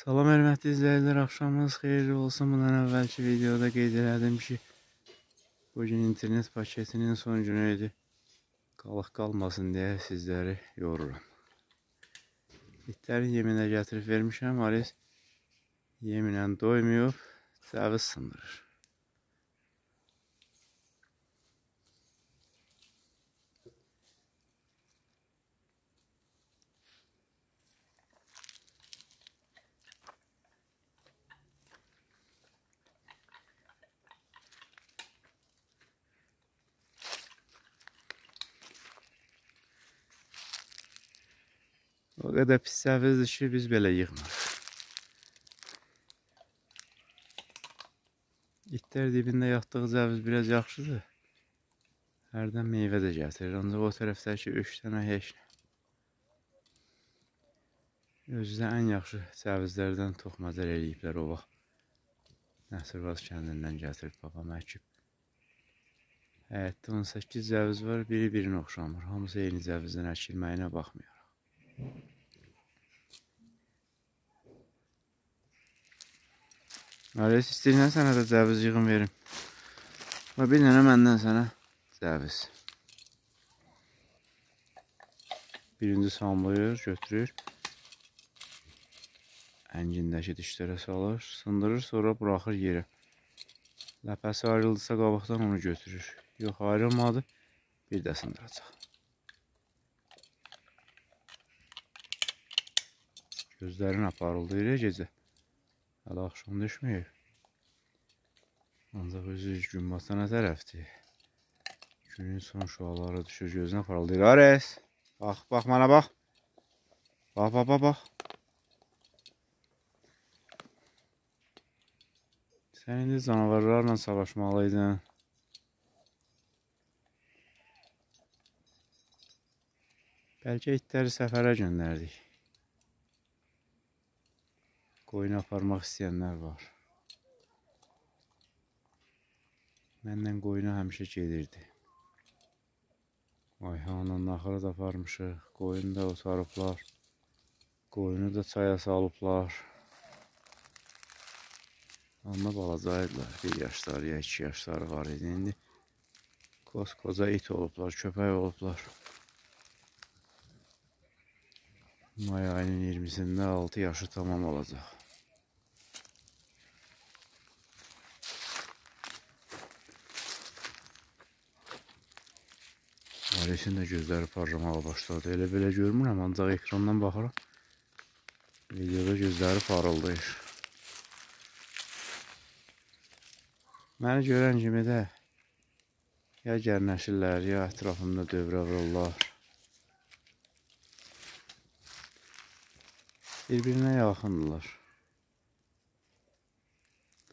Salam hörmətli izləyicilər, axşamınız xeyirli olsun. Bundan əvvəlki videoda qeyd elədim ki, bugün internet paketinin son günü idi. Qalıq qalmasın deyə sizləri yoruram. İtlərin yeminə gətirib vermişəm, Ares yeminlə doymayıb, cəviz sındırır. O qədər pis cəvizdir ki, biz belə yığmırıq. İtlər dibində yatdığı cəviz biraz yaxşıdır. Hərdən meyvə də gətirir, ancaq o tərəfdəki 3 dənə heç nə. Özü də ən yaxşı cəvizlərdən toxmadar eləyiblər o vaxt. Nəsirvaz kəndindən gətirib babam əkib. Həyətdə 18 cəviz var, biri birinə oxşamır. Hamısı eyni cəvizdən əkilməyinə baxmayaraq. Ares, istəyirsən sənə də cəviz yığın verim. Bir dənə məndən sənə cəviz. Birinci samlayır, götürür. Əngindəki dişlərə salır, sındırır, sonra buraxır yerə. Ləpəsi ayrıldısa qabaqdan onu götürür. Yox, ayrılmadı, bir də sındıracaq. Gözlərin aparıldıyır gecə. Hələ axşam düşməyib. Ancaq özü gün batana tərəfdir. Günün son şuaları düşür, gözünə aparıldıyır. Ares! Bax, bax, mənə bax. Bax, bax, bax, bax. Sən indi canavarlarla savaşmalıydın. Bəlkə itləri səfərə göndərdik. Qoyunu aparmaq istəyənlər var. Məndən qoyunu həmişə gedirdi. Ayhanın naxırı da aparmışıq. Qoyunu da otarıblar. Qoyunu da çaya salıblar. Amma balacaydılar. 1 yaşları ya 2 yaşları var idi. İndi koskoca it olublar, köpək olublar. May ayının 20'sində 6 yaşı tamam olacaq. Aresin də gözləri parlamağa başladı. Elə belə görmürəm, ancaq ekrandan baxıram. Videoda gözləri parıldayır. Məni görən kimi də ya gərnəşirlər, ya ətrafımda dövrə vururlar. Bir-birinə yaxındırlar.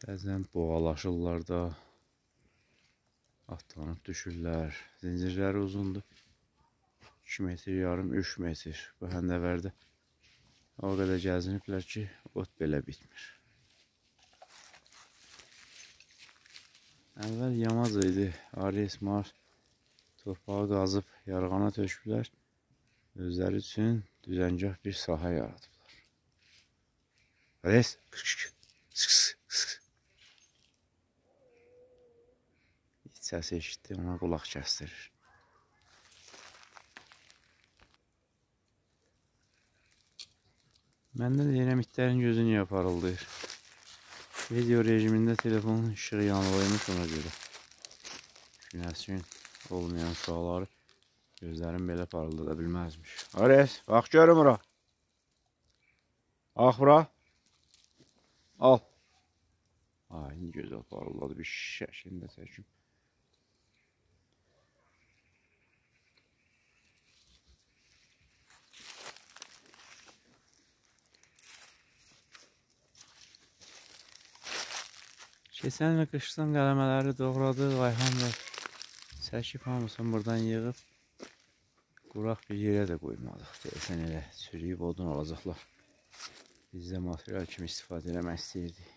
Bəzən boğalaşırlar da. Atlanıb düşürlər. Zincirləri uzundur. 2 metr yarım, 3 metr. Bu həndəvərdə o qədər gəziniblər ki, ot belə bitmir. Əvvəl yamaz idi. Ares, Mars torpağı qazıb yarğana töküblər. Özləri üçün düzəngah bir sahə yaradıblar. Ares, səsi eşitdi, ona qulaq kəsdirir. Məndə deyirəm, itlərin gözü niyə parıldayır? Video rejimində telefonun işığı yanılıymış ona görə. Günəşin olmayan şuaları gözlərim belə parıldada bilməzmiş. Ares, bax görüm bura. Bax bura. Al. Ay, indi gözəl parıldadı, bir şəkildə çəkim. Keçən və qışdan qələmələri doğradıq, Ayhan və çəkib hamısını buradan yığıb quraq bir yerə də qoymadıq. Deyəsən elə çürüyüb odun olacaqlar. Biz də material kimi istifadə eləmək istəyirdik.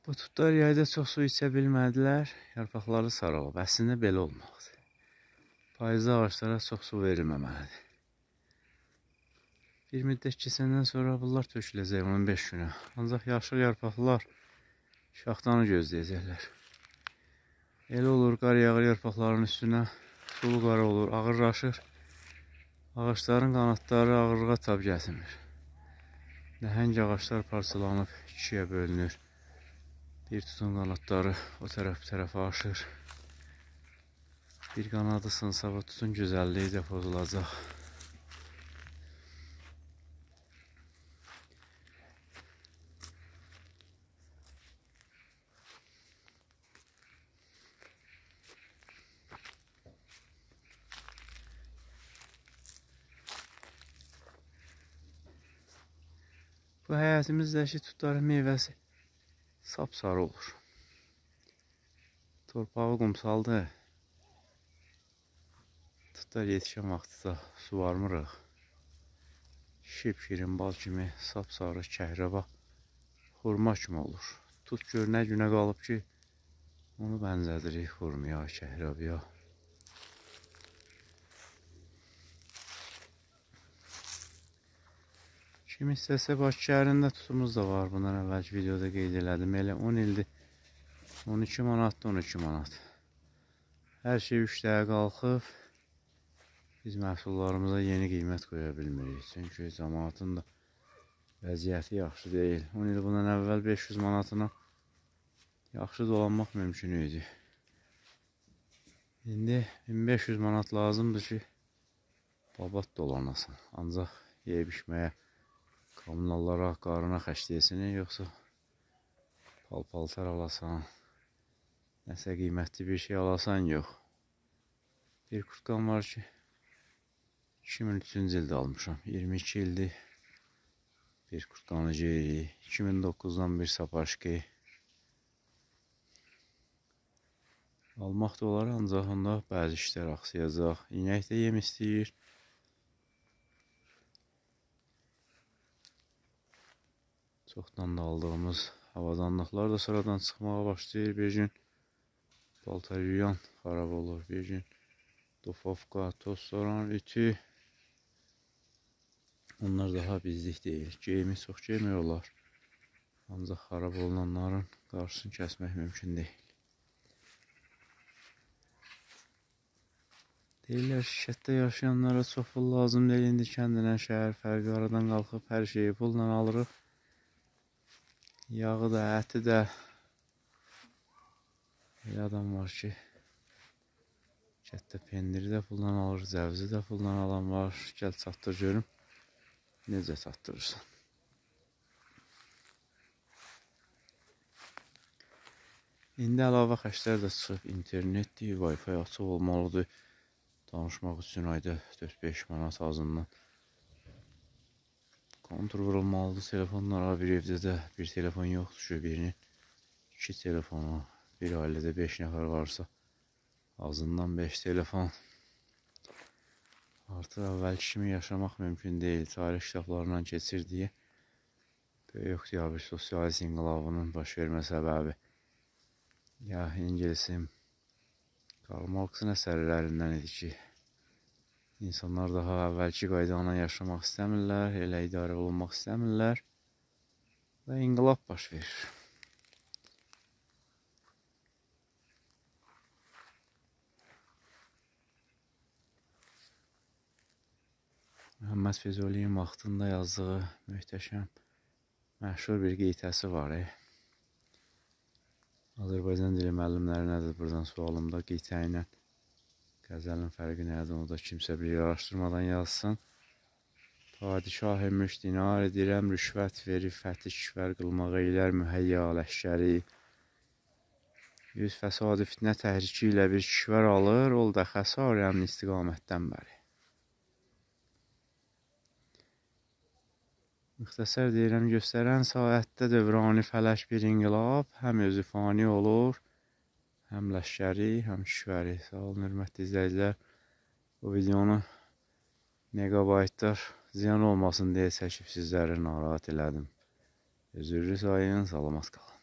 Bu tutlar yayda çox su içə bilmədilər, yarpaqları saralıb. Əslində belə olmalıdır. Payızda ağaçlara çox su verilməməlidir. Bir müddət keçəndən sonra bunlar töküləcək 15 günə. Ancaq yaşıl yarpaqlar şaxtanı gözləyəcəklər. Elə olur, qar yağır yarpaqların üstünə, sulu qara olur, ağırlaşır. Ağaçların qanadları ağırlığa tab gətirmir. Nəhəng ağaçlar parçalanıb, ikiyə bölünür. Bir tutun qanadları o tərəf bu tərəfə aşır. Bir qanadı sınsa bu tutun gözəlliyi də pozulacaq. Bu həyətimizdəki tutların meyvəsi sapsarı olur. Torpağı qumsaldır. Tutlar yetişən vaxtda suvarmırıq. Şipşirin bal kimi sapsarı kəhrəba xurma kimi olur. Tut gör nə günə qalıb ki, onu bənzədirik xurmaya, kəhrəbaya. Kim istəsə Bakı şəhərində tutumuz da var. Bundan əvvəlki videoda qeyd elədim. Elə 10 ildir 12 manatdır, 12 manat. Hər şey 3 dəyə qalxıb. Biz məhsullarımıza yeni qiymət qoya bilmirik. Çünki cəmaatın da vəziyyəti yaxşı deyil. 10 il bundan əvvəl 500 manatına yaxşı dolanmaq mümkün idi. İndi 1500 manat lazımdır ki, babat dolanasın. Ancaq yeyib içməyə, kommunallara, qarına xərcləyəsini, yoxsa pal-paltar alasan, nəsə qiymətli bir şey alasan, yox. Bir kurtqam var ki, 2003-cü ildə almışam. 22 ildir bir kurtqanı geyirik. 2009-dan bir sapaşki. Almaq da olar, ancaq onda bəzi işlər axsayacaq. İnək də yem istəyir. Çoxdan da aldığımız havadanlıqlar da sıradan çıxmağa başlayır. Bir gün paltaryuyan xarab olur. Bir gün dofovka, toz soran, ütü. Onlar daha bizlik deyil. Geyimi çox geymək olar. Ancaq xarab olunanların qarşısını kəsmək mümkün deyil. Deyirlər ki, şəhərdə yaşayanlara çox pul lazım deyil. İndi kəndinə şəhər fərqi aradan qalxıb hər şeyi pulla alırıq. Yağı da, əti də. Elə adam var ki, kətdə pendiri də puldan alır, cəvizi də puldan alan var. Gəl çatdır görüm, necə çatdırırsan. İndi əlavə xərclər də çıxıb, internetdir, Wi-Fi açıq olmalıdır. Danışmaq üçün ayda 4-5 manat azından kontur vurulmalıdır telefonlara. Bir evdə də bir telefon yoxdur ki, birinin 2 telefonu, bir ailədə 5 nəfər varsa azından 5 telefon. Artıq əvvəlki kimi yaşamaq mümkün deyil. Tarix kitablarından keçir deyə böyük oktyabr sosialist inqilabının baş vermə səbəbi ya İngilisin Karl Marx'ın əsərlərindən idi ki, İnsanlar daha əvvəlki qaydana yaşamaq istəmirlər, elə idarə olunmaq istəmirlər və inqilab baş verir. Məhəmməd Füzuliyin vaxtında yazdığı möhtəşəm, məşhur bir qeydəsi var. Azərbaycan dili müəllimləri nədir? Buradan sualımda qeydə ilə qəzəlin fərqi nədir? Onu da kimsə bir araşdırmadan yazsın. Padişah-ı mülk dinar edirəm, rüşvət verib fəthi kişvər qılmağa eylər mühəyya ləşkəri. Yüz fəsadı fitnə təhriki ilə bir kişvər alır, ol da xəsar yəni istiqamətdən bəri. Müxtəsər deyirəm, göstərən saətdə dövrani fələş bir inqilab, həm özü fani olur, həm ləşkəri, həm kişvəri. Sağ olun, hörmətli izləyicilər. Bu videonu megabaytlar ziyan olmasın deyə çəkib sizləri narahat elədim. Özürlü sayın, salamat qalın.